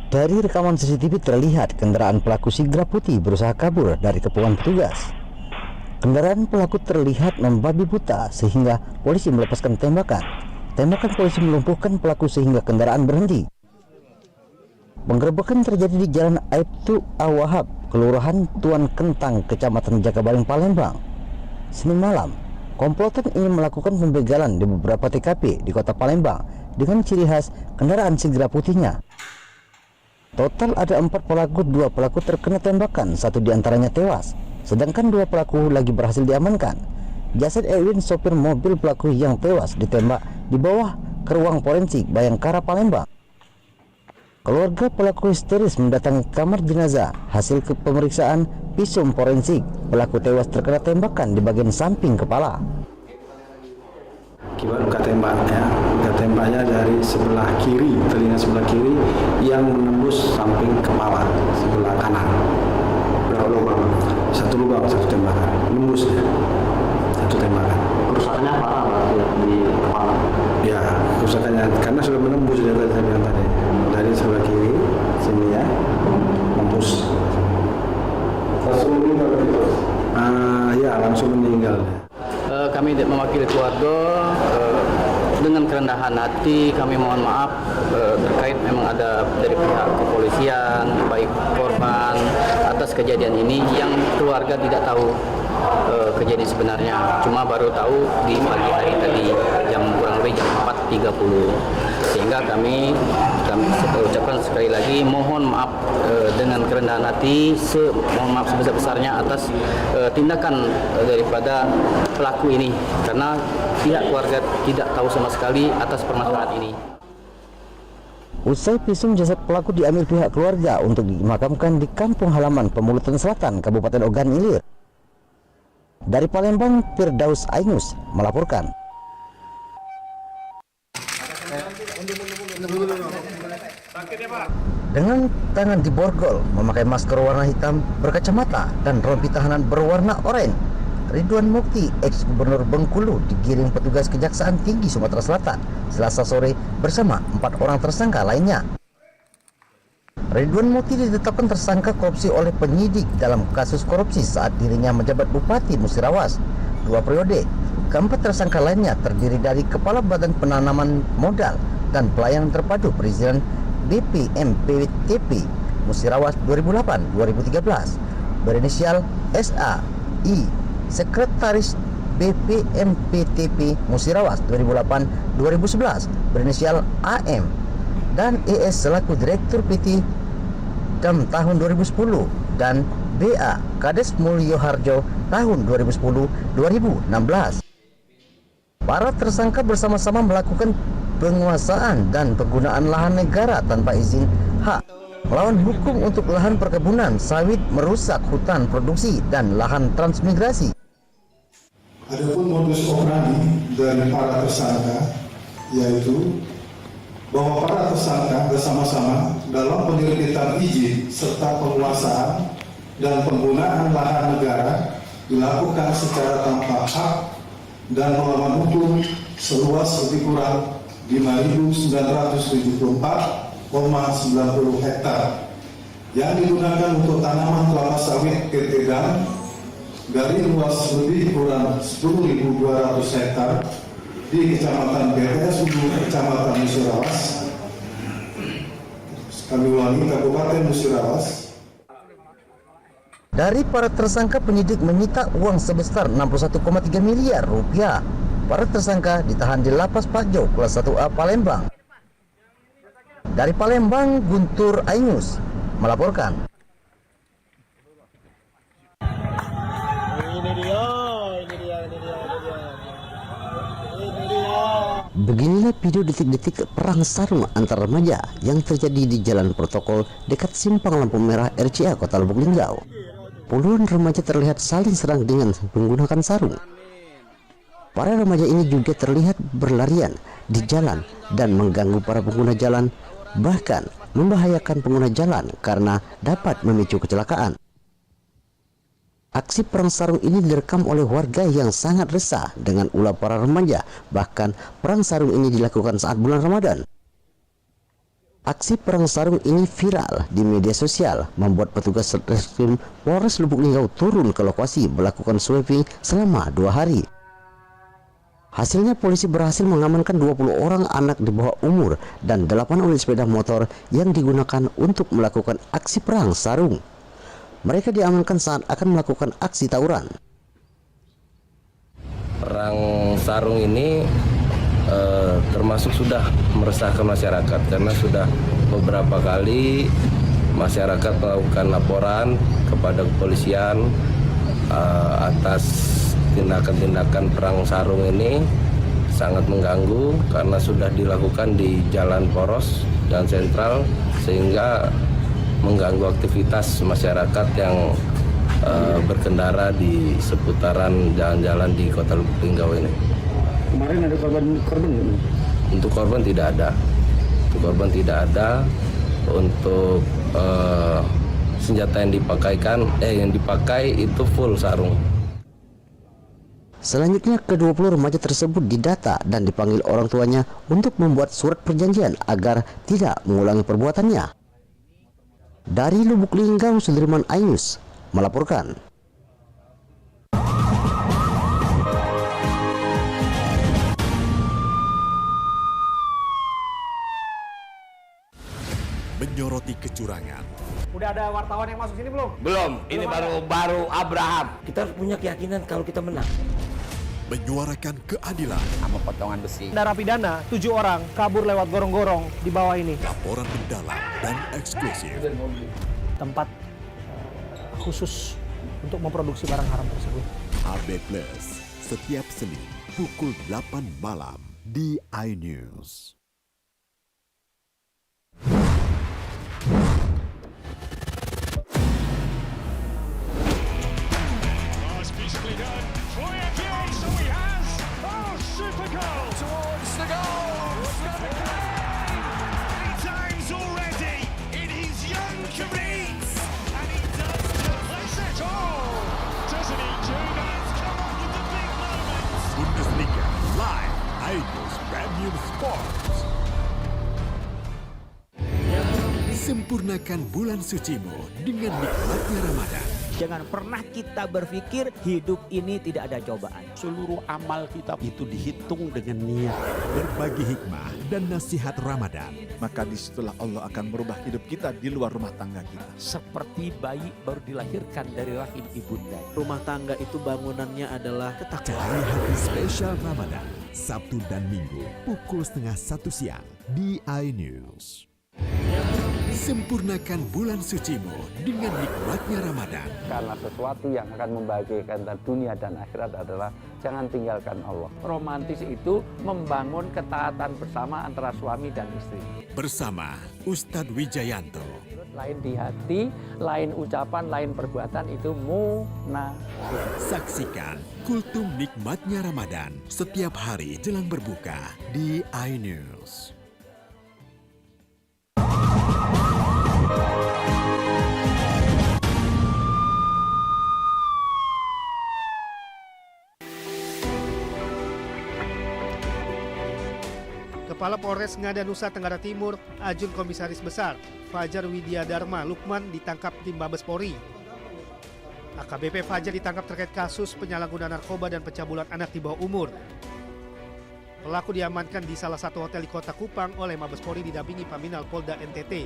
Dari rekaman CCTV terlihat kendaraan pelaku Sigra Putih berusaha kabur dari kepungan petugas. Kendaraan pelaku terlihat membabi buta sehingga polisi melepaskan tembakan. Tembakan polisi melumpuhkan pelaku sehingga kendaraan berhenti. Penggerebekan terjadi di Jalan Aibtu Awahab, Kelurahan Tuan Kentang, Kecamatan Jakabaring, Palembang, Senin malam. Komplotan ingin melakukan pembegalan di beberapa TKP di kota Palembang dengan ciri khas kendaraan Sigra Putihnya. Total ada 4 pelaku, 2 pelaku terkena tembakan, 1 diantaranya tewas, sedangkan 2 pelaku lagi berhasil diamankan. Jasad Erwin, sopir mobil pelaku yang tewas, ditembak dibawa ke ruang forensik Bayangkara, Palembang. Keluarga pelaku histeris mendatangi kamar jenazah. Hasil pemeriksaan visum forensik, pelaku tewas terkena tembakan di bagian samping kepala. Akibat luka tembaknya dari sebelah kiri, telinga sebelah kiri yang menembus samping kepala sebelah kanan. Berapa lubang? Satu lubang, satu tembakan, menembus ya. Satu tembakan. Kerusakannya parah berarti di kepala? Ya, kerusakannya karena sudah menembus dari sebelah kiri sini ya, menembus. Langsung meninggal gitu? Ya, langsung meninggal. Kami mewakili keluarga dengan kerendahan hati kami mohon maaf terkait memang ada dari pihak kepolisian baik korban atas kejadian ini yang keluarga tidak tahu kejadian sebenarnya, cuma baru tahu di pagi hari tadi jam kurang lebih jam 4.30, sehingga kami ucapkan sekali lagi mohon maaf dengan kerendahan hati, mohon maaf sebesar-besarnya atas tindakan daripada pelaku ini, karena pihak keluarga tidak tahu sama sekali atas permasalahan ini. Usai visum, jasad pelaku diambil pihak keluarga untuk dimakamkan di kampung halaman Pemulutan Selatan, Kabupaten Ogan Ilir. Dari Palembang, Firdaus Ainus melaporkan. Dengan tangan diborgol, memakai masker warna hitam, berkacamata, dan rompi tahanan berwarna oranye, Ridwan Mukti, ex-gubernur Bengkulu, digiring petugas Kejaksaan Tinggi Sumatera Selatan Selasa sore bersama 4 orang tersangka lainnya. Ridwan Mukti ditetapkan tersangka korupsi oleh penyidik dalam kasus korupsi saat dirinya menjabat Bupati Musirawas 2 periode. Keempat tersangka lainnya terdiri dari Kepala Badan Penanaman Modal dan Pelayanan Terpadu Perizinan BPMPTP Musirawas 2008-2013, berinisial SAI, Sekretaris BPMPTP Musirawas 2008-2011, berinisial AM, dan ES selaku Direktur PT DAM tahun 2010, dan BA Kades Mulyo Harjo tahun 2010-2016. Para tersangka bersama-sama melakukan penguasaan dan penggunaan lahan negara tanpa izin hak, melawan hukum untuk lahan perkebunan sawit, merusak hutan produksi dan lahan transmigrasi. Adapun modus operandi dari para tersangka yaitu bahwa para tersangka bersama-sama dalam penerbitan izin serta penguasaan dan penggunaan lahan negara dilakukan secara tanpa hak dan melawan hukum seluas lebih kurang 5.974,90 hektar yang digunakan untuk tanaman kelapa sawit PT DAM dari luas lebih kurang 10.200 hektar di Kecamatan BTS Ulu, Kecamatan Musirawas, kami ulangi, Kabupaten Musirawas. Dari para tersangka, penyidik menyita uang sebesar 61,3 miliar rupiah. Para tersangka ditahan di Lapas Pajo, Kelas 1A Palembang. Dari Palembang, Guntur Ainus melaporkan. Beginilah video detik-detik perang sarung antar remaja yang terjadi di Jalan Protokol dekat Simpang Lampu Merah RCA Kota Lubuk Linggau. Puluhan remaja terlihat saling serang dengan menggunakan sarung. Para remaja ini juga terlihat berlarian di jalan dan mengganggu para pengguna jalan, bahkan membahayakan pengguna jalan karena dapat memicu kecelakaan. Aksi perang sarung ini direkam oleh warga yang sangat resah dengan ulah para remaja. Bahkan perang sarung ini dilakukan saat bulan Ramadan. Aksi perang sarung ini viral di media sosial, membuat petugas Satreskrim Polres Lubuk Linggau turun ke lokasi melakukan sweeping selama 2 hari. Hasilnya polisi berhasil mengamankan 20 orang anak di bawah umur dan 8 unit sepeda motor yang digunakan untuk melakukan aksi perang sarung. Mereka diamankan saat akan melakukan aksi tawuran. Perang sarung ini termasuk sudah meresahkan masyarakat karena sudah beberapa kali masyarakat melakukan laporan kepada kepolisian atas tindakan-tindakan perang sarung ini sangat mengganggu karena sudah dilakukan di jalan poros dan sentral sehingga mengganggu aktivitas masyarakat yang berkendara di seputaran jalan-jalan di Kota Lubuk Linggau ini. Kemarin ada korban Untuk korban tidak ada. Untuk korban tidak ada. Untuk senjata yang dipakai itu full sarung. Selanjutnya, ke-20 remaja tersebut didata dan dipanggil orang tuanya untuk membuat surat perjanjian agar tidak mengulangi perbuatannya. Dari Lubuk Linggau, Sudirman Ainus melaporkan. Menyoroti kecurangan. Udah ada wartawan yang masuk sini belum? Belum, ini baru Abraham. Kita harus punya keyakinan kalau kita menang. Menyuarakan keadilan. Sama potongan besi. Narapidana 7 orang kabur lewat gorong-gorong di bawah ini. Laporan mendalam dan eksklusif. Tempat khusus untuk memproduksi barang haram tersebut. AB Plus, setiap Senin pukul 8 malam di iNews. Bundesliga live iNews Premium Sports. Sempurnakan bulan sucimu dengan nikmatnya Ramadan. Jangan pernah kita berpikir hidup ini tidak ada cobaan. Seluruh amal kita itu dihitung dengan niat. Berbagi hikmah dan nasihat Ramadan. Maka disitulah Allah akan merubah hidup kita di luar rumah tangga kita. Seperti bayi baru dilahirkan dari rahim ibunda. Rumah tangga itu bangunannya adalah ketakwaan. Cari hati spesial Ramadan, Sabtu dan Minggu pukul 12:30 siang di iNews. Sempurnakan bulan sucimu dengan nikmatnya Ramadan. Karena sesuatu yang akan membahagiakan dunia dan akhirat adalah jangan tinggalkan Allah. Romantis itu membangun ketaatan bersama antara suami dan istri. Bersama Ustadz Wijayanto. Lain di hati, lain ucapan, lain perbuatan itu munafik. Saksikan kultum nikmatnya Ramadan setiap hari jelang berbuka di iNews. Kepala Polres Ngada Nusa Tenggara Timur, Ajun Komisaris Besar Fajar Widyadharma Lukman ditangkap tim Mabes Polri. AKBP Fajar ditangkap terkait kasus penyalahgunaan narkoba dan pencabulan anak di bawah umur. Pelaku diamankan di salah satu hotel di Kota Kupang oleh Mabes Polri didampingi Paminal Polda NTT.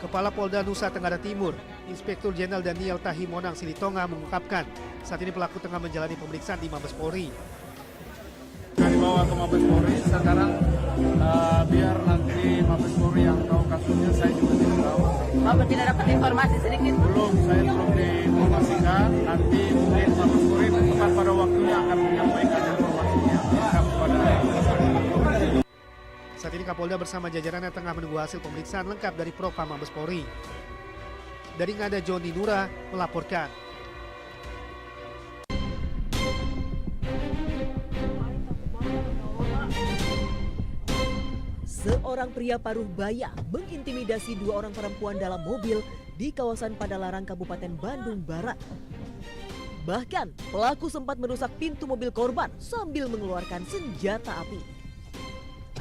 Kepala Polda Nusa Tenggara Timur, Inspektur Jenderal Daniel Tahimonang Silitonga mengungkapkan saat ini pelaku tengah menjalani pemeriksaan di Mabes Polri. Dibawa ke Mabes Polri sekarang biar nanti Mabes Polri yang tahu kasusnya, saya juga tidak tahu. Bapak tidak dapat informasi sedikit? Belum, saya belum diinformasikan. Nanti mungkin Mabes Polri tepat pada waktunya akan menyampaikan informasinya kepada masyarakat. Saat ini Kapolda bersama jajarannya tengah menunggu hasil pemeriksaan lengkap dari Propam Mabes Polri. Dari Ngada, Joni Nura melaporkan. Seorang pria paruh baya mengintimidasi 2 orang perempuan dalam mobil di kawasan Padalarang, Kabupaten Bandung Barat. Bahkan, pelaku sempat merusak pintu mobil korban sambil mengeluarkan senjata api.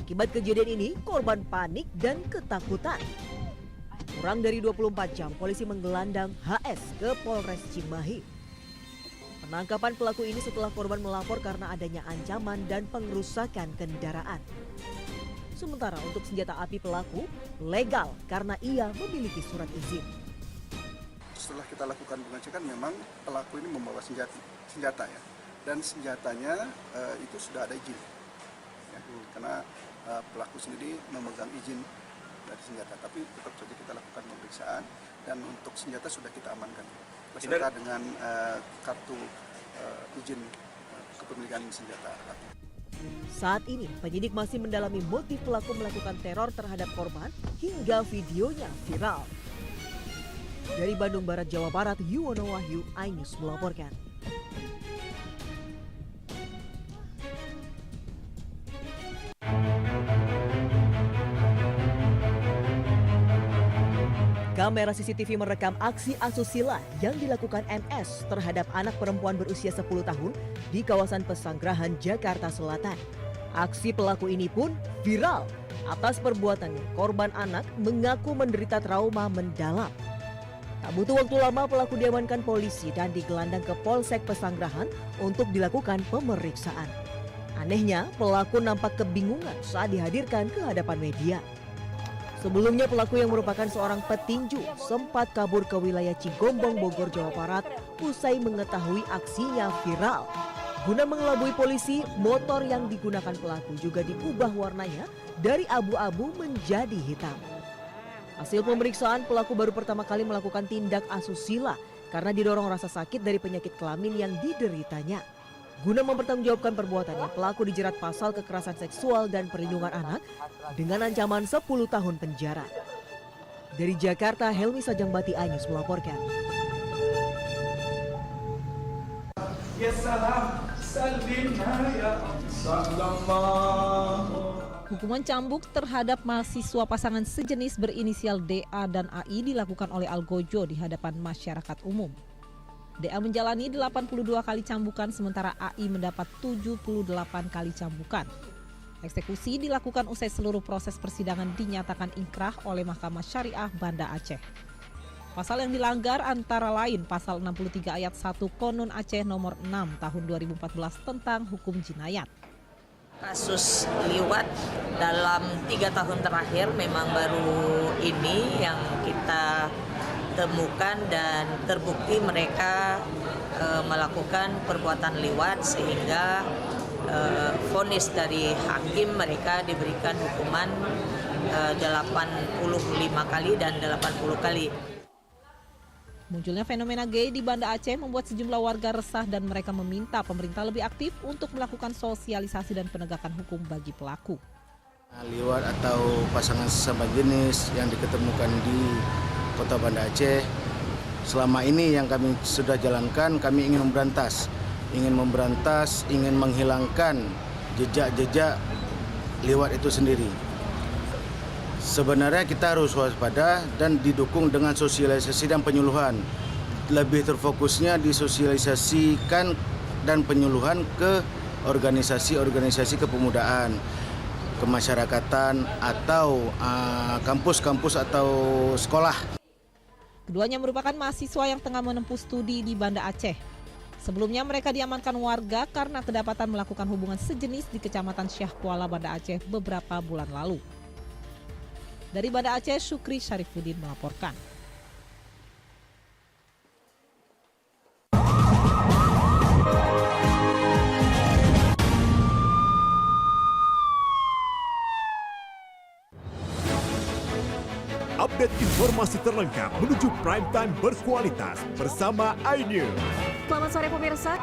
Akibat kejadian ini, korban panik dan ketakutan. Kurang dari 24 jam, polisi menggelandang HS ke Polres Cimahi. Penangkapan pelaku ini setelah korban melapor karena adanya ancaman dan pengerusakan kendaraan. Sementara untuk senjata api pelaku legal karena ia memiliki surat izin. Setelah kita lakukan pengecekan, memang pelaku ini membawa senjata ya, dan senjatanya itu sudah ada izin, ya, karena pelaku sendiri memegang izin dari senjata. Tapi tetap saja kita lakukan pemeriksaan dan untuk senjata sudah kita amankan beserta dengan kartu izin kepemilikan senjata. Saat ini, penyidik masih mendalami motif pelaku melakukan teror terhadap korban hingga videonya viral. Dari Bandung Barat, Jawa Barat, Yuwono Wahyu, iNews melaporkan. Kamera CCTV merekam aksi asusila yang dilakukan MS terhadap anak perempuan berusia 10 tahun di kawasan Pesanggerahan, Jakarta Selatan. Aksi pelaku ini pun viral. Atas perbuatannya, korban anak mengaku menderita trauma mendalam. Tak butuh waktu lama, pelaku diamankan polisi dan digelandang ke Polsek Pesanggerahan untuk dilakukan pemeriksaan. Anehnya, pelaku nampak kebingungan saat dihadirkan ke hadapan media. Sebelumnya, pelaku yang merupakan seorang petinju sempat kabur ke wilayah Cigombong, Bogor, Jawa Barat usai mengetahui aksinya viral. Guna mengelabui polisi, motor yang digunakan pelaku juga diubah warnanya dari abu-abu menjadi hitam. Hasil pemeriksaan, pelaku baru pertama kali melakukan tindak asusila karena didorong rasa sakit dari penyakit kelamin yang dideritanya. Guna mempertanggungjawabkan perbuatannya, pelaku dijerat pasal kekerasan seksual dan perlindungan anak dengan ancaman 10 tahun penjara. Dari Jakarta, Helmi Sajangbati, iNews melaporkan. Ya salam, salimna ya sallallahu. Hukuman cambuk terhadap mahasiswa pasangan sejenis berinisial DA dan AI dilakukan oleh Algojo di hadapan masyarakat umum. DA menjalani 82 kali cambukan sementara AI mendapat 78 kali cambukan. Eksekusi dilakukan usai seluruh proses persidangan dinyatakan inkrah oleh Mahkamah Syariah Banda Aceh. Pasal yang dilanggar antara lain pasal 63 ayat 1 Konun Aceh nomor 6 tahun 2014 tentang hukum jinayat. Kasus liwat dalam 3 tahun terakhir memang baru ini yang kita temukan dan terbukti mereka melakukan perbuatan liwat sehingga vonis dari hakim mereka diberikan hukuman 85 kali dan 80 kali. Munculnya fenomena gay di Banda Aceh membuat sejumlah warga resah dan mereka meminta pemerintah lebih aktif untuk melakukan sosialisasi dan penegakan hukum bagi pelaku. Liwat atau pasangan sesama jenis yang diketemukan di Kota Banda Aceh, selama ini yang kami sudah jalankan, kami ingin memberantas, ingin menghilangkan jejak-jejak liwat itu sendiri. Sebenarnya kita harus waspada dan didukung dengan sosialisasi dan penyuluhan. Lebih terfokusnya disosialisasikan dan penyuluhan ke organisasi-organisasi kepemudaan, kemasyarakatan atau kampus-kampus atau sekolah. Keduanya merupakan mahasiswa yang tengah menempuh studi di Banda Aceh. Sebelumnya mereka diamankan warga karena kedapatan melakukan hubungan sejenis di Kecamatan Syah Kuala, Banda Aceh beberapa bulan lalu. Dari Banda Aceh, Syukri Syarifuddin melaporkan. Update informasi terlengkap menuju prime time berkualitas bersama iNews. Selamat sore pemirsa.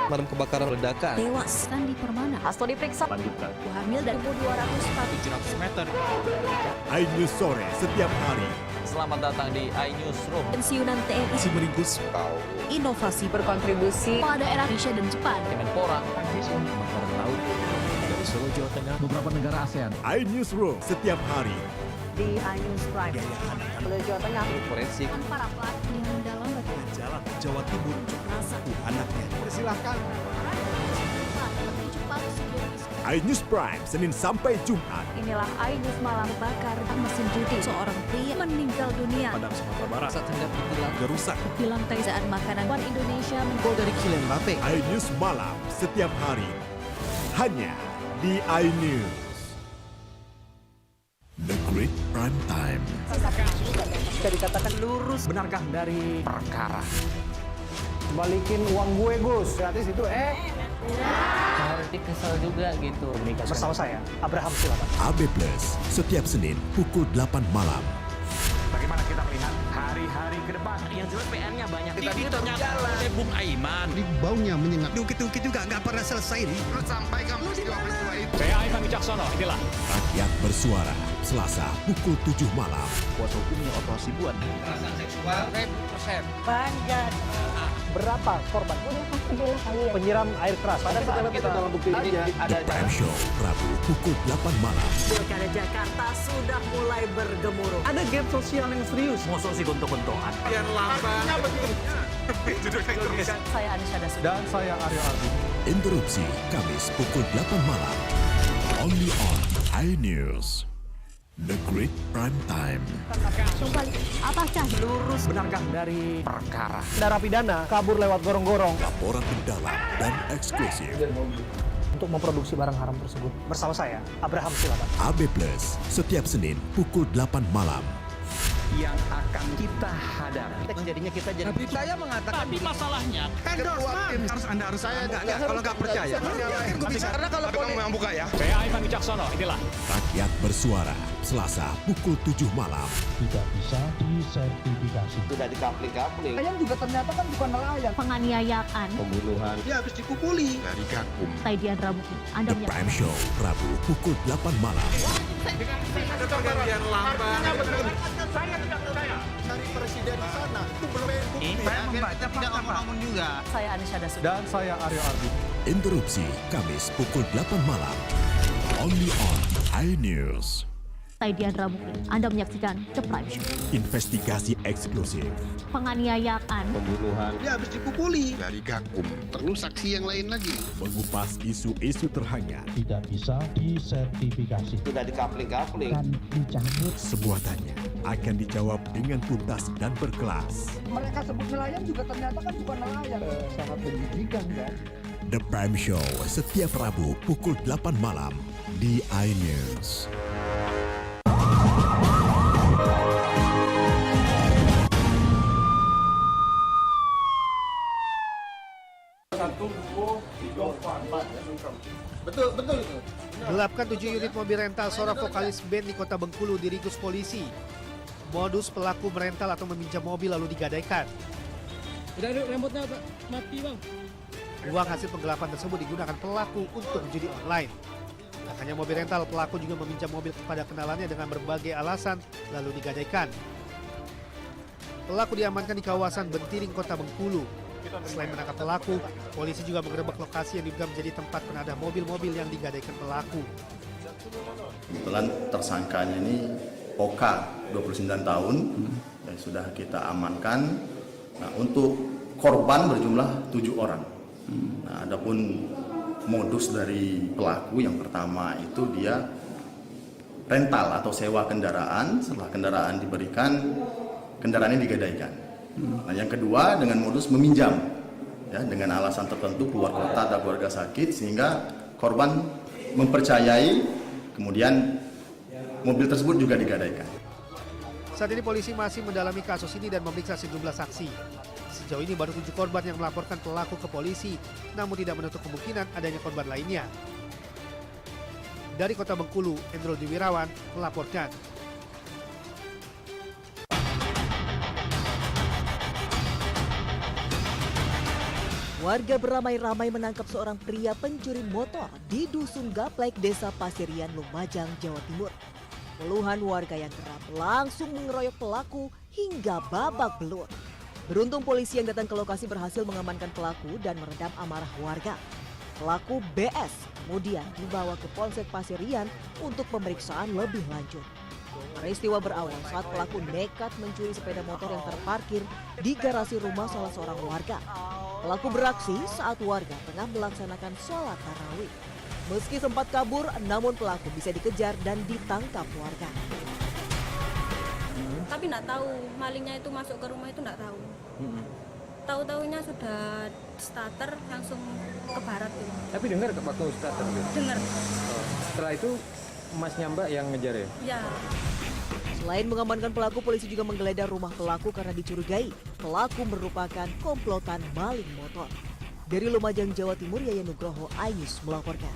Pemadam kebakaran ledakan. Tewas Sandi Permana. Hasto diperiksa. Lanjutkan. Hamil dan 200 meter. iNews sore setiap hari. Selamat datang di iNewsroom. Pensiunan TNI Meringkus. Inovasi berkontribusi pada era Indonesia dan Jepang. Kemenpora. Angkatan Laut. Dari Solo, Jawa Tengah. Beberapa negara ASEAN. iNewsroom setiap hari. Di iNews Prime. Solo, Jawa Tengah. Forensik. Para pelaku yang dalam Jalan Jawa Timur. Anaknya. Persilahkan. iNews Prime, Senin sampai Jumat. Inilah iNews malam bakar mesin judi. Seorang pria meninggal dunia. Padang Sumatera Barat. Saat hendak ditilang Gerusak. Di lantai saat makanan One Indonesia gol dari Kylian Mbappe. iNews malam setiap hari hanya di iNews. The Great Prime Time. Bisa dikatakan lurus. Benarkah dari perkara? Balikin uang gue, Gus. Gratis itu, Nanti kesel juga gitu. Bersama saya, Abraham silakan. AB Plus, setiap Senin pukul 8 malam. Bagaimana kita melihat hari-hari ke depan? Yang jelas PR-nya banyak. Tadi ternyata Bung Aiman. Baunya menyengat. Dukit-dukit juga nggak pernah selesai nih. Lu sampaikan peristiwa-peristiwa itu. Saya Aiman Wicaksono, inilah. Rakyat bersuara, Selasa pukul 7 malam. Kuasa hukumnya Otto Hasibuan. Kekerasan seksual 1000%. banyak. Berapa korban? Penyiram air keras. Pada saat kita dalam bukti ini The Prime Show, Rabu pukul 8 malam. Pilkada Jakarta sudah mulai bergemuruh. ada gap sosial yang serius. Mosok sih gontok-gontokan. Yang lamban. Saya Anisha Dasud. Dan saya Aryo Ardi. Interupsi, Kamis pukul 8 malam. Only on iNews. The Great Prime Time. Apakah Lurus benarkah dari perkara? Narapidana kabur lewat gorong-gorong. Laporan mendalam dan eksklusif. Untuk memproduksi barang haram tersebut. Bersama saya, Abraham silakan. AB Plus, setiap Senin pukul 8 malam. Yang akan kita hadapi. Jadinya kita jadi. Tapi saya mengatakan. Tapi masalahnya. Harus Anda harus saya nggak kalau nggak percaya. Karena kalau kamu yang buka ya. Saya Aiman Wicaksono, inilah. Rakyat bersuara, Selasa pukul 7 malam. Tidak bisa disertifikasi. Sudah dikapling-kapling. Ayam juga ternyata kan bukan nelayan. Penganiayaan. Pembunuhan. Dia habis dipukuli. Dari Gakum. Taidian Rabu. Anda The Prime Show, Rabu pukul 8 malam. Ada pergantian lamban. Dari presiden di sana. Itu belum bukti. Saya membaca tidak ngomong juga. Saya Anisha Dasud. Dan saya Aryo Ardi. Interupsi, Kamis pukul 8 malam. Only on iNews. Taidian Rabu. Anda menyaksikan The Prime Show. Investigasi eksklusif. Penganiayaan. Pembunuhan. Dia habis dipukuli. Dari Gakum. Perlu saksi yang lain lagi. Mengupas isu-isu terhangat. Tidak bisa disertifikasi. Sudah dikapling-kapling. Dan dicabut. Sebuah tanya akan dijawab dengan tuntas dan berkelas. Mereka sebut nelayan juga ternyata kan bukan nelayan. Sangat menjijikan kan? The Prime Show, setiap Rabu pukul 8 malam di iNews. Betul itu. Gelapkan 7 unit mobil rental seorang vokalis band di Kota Bengkulu diringkus polisi. Modus pelaku merental atau meminjam mobil lalu digadaikan. Udah rambutnya mati bang. Uang hasil penggelapan tersebut digunakan pelaku untuk judi online. Tak hanya mobil rental, pelaku juga meminjam mobil kepada kenalannya dengan berbagai alasan lalu digadaikan. Pelaku diamankan di kawasan Bentiring, Kota Bengkulu. Selain menangkap pelaku, polisi juga menggerebek lokasi yang diduga menjadi tempat penadah mobil-mobil yang digadaikan pelaku. Kebetulan tersangkanya ini Oka, 29 tahun, yang sudah kita amankan. Nah, untuk korban berjumlah 7 orang. Nah, adapun modus dari pelaku yang pertama itu dia rental atau sewa kendaraan. Setelah kendaraan diberikan, kendaraannya digadaikan. Nah, yang kedua dengan modus meminjam, ya, dengan alasan tertentu keluar kota atau keluarga sakit sehingga korban mempercayai, kemudian mobil tersebut juga digadaikan. Saat ini polisi masih mendalami kasus ini dan memeriksa sejumlah saksi. Sejauh ini baru 7 korban yang melaporkan pelaku ke polisi, namun tidak menutup kemungkinan adanya korban lainnya. Dari Kota Bengkulu, Endrol Diwirawan melaporkan. Warga beramai-ramai menangkap seorang pria pencuri motor di Dusun Gaplek, Desa Pasirian, Lumajang, Jawa Timur. Puluhan warga yang kerap langsung mengeroyok pelaku hingga babak belur. Beruntung polisi yang datang ke lokasi berhasil mengamankan pelaku dan meredam amarah warga. Pelaku BS kemudian dibawa ke Polsek Pasirian untuk pemeriksaan lebih lanjut. Peristiwa berawal saat pelaku nekat mencuri sepeda motor yang terparkir di garasi rumah salah seorang warga. Pelaku beraksi saat warga tengah melaksanakan sholat tarawih. Meski sempat kabur, namun pelaku bisa dikejar dan ditangkap warga. Tapi nggak tahu malingnya itu masuk ke rumah itu nggak tahu. Tahu-taunya sudah starter langsung ke barat itu. Tapi dengar waktu starter? Dengar. Setelah itu Masnya Mbak yang ngejar ya? Ya. Selain mengamankan pelaku, polisi juga menggeledah rumah pelaku karena dicurigai pelaku merupakan komplotan maling motor. Dari Lumajang, Jawa Timur, Yayan Nugroho, iNews melaporkan.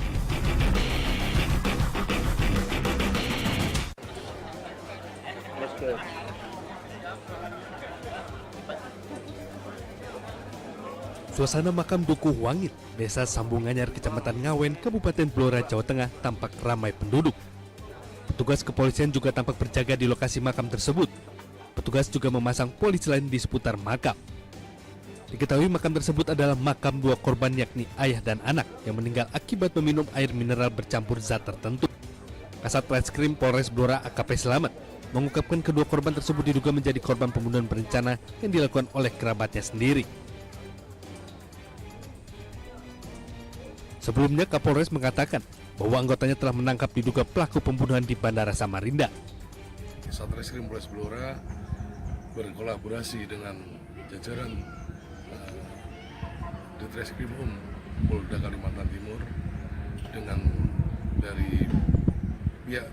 Suasana makam Dukuh Wangit, Desa Sambunganyar, Kecamatan Ngawen, Kabupaten Blora, Jawa Tengah tampak ramai penduduk. Petugas kepolisian juga tampak berjaga di lokasi makam tersebut. Petugas juga memasang polisi lain di seputar makam. Diketahui makam tersebut adalah makam dua korban yakni ayah dan anak yang meninggal akibat meminum air mineral bercampur zat tertentu. Kasat Reskrim Polres Blora AKP Selamat mengungkapkan kedua korban tersebut diduga menjadi korban pembunuhan berencana yang dilakukan oleh kerabatnya sendiri. Sebelumnya Kapolres mengatakan bahwa anggotanya telah menangkap diduga pelaku pembunuhan di Bandara Samarinda. Satreskrim Polres Blora berkolaborasi dengan jajaran Ditreskrim Polda Kalimantan Timur dengan dari pihak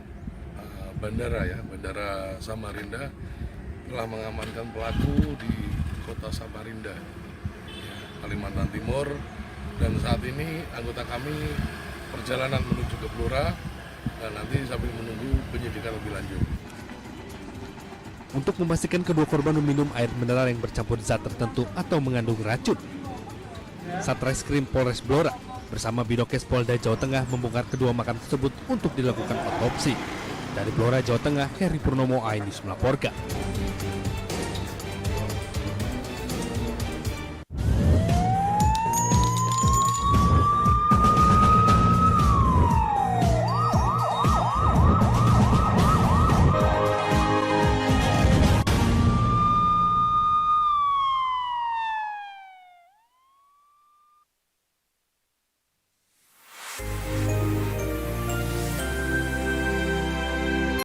Bandara Samarinda telah mengamankan pelaku di kota Samarinda, Kalimantan Timur, dan saat ini anggota kami perjalanan menuju ke Blora dan nanti sambil menunggu penyidikan lebih lanjut. Untuk memastikan kedua korban meminum air mineral yang bercampur zat tertentu atau mengandung racun, Satreskrim Polres Blora bersama Bidokes Polda Jawa Tengah membongkar kedua makam tersebut untuk dilakukan otopsi. Dari Blora, Jawa Tengah, Heri Purnomo, iNews melaporkan.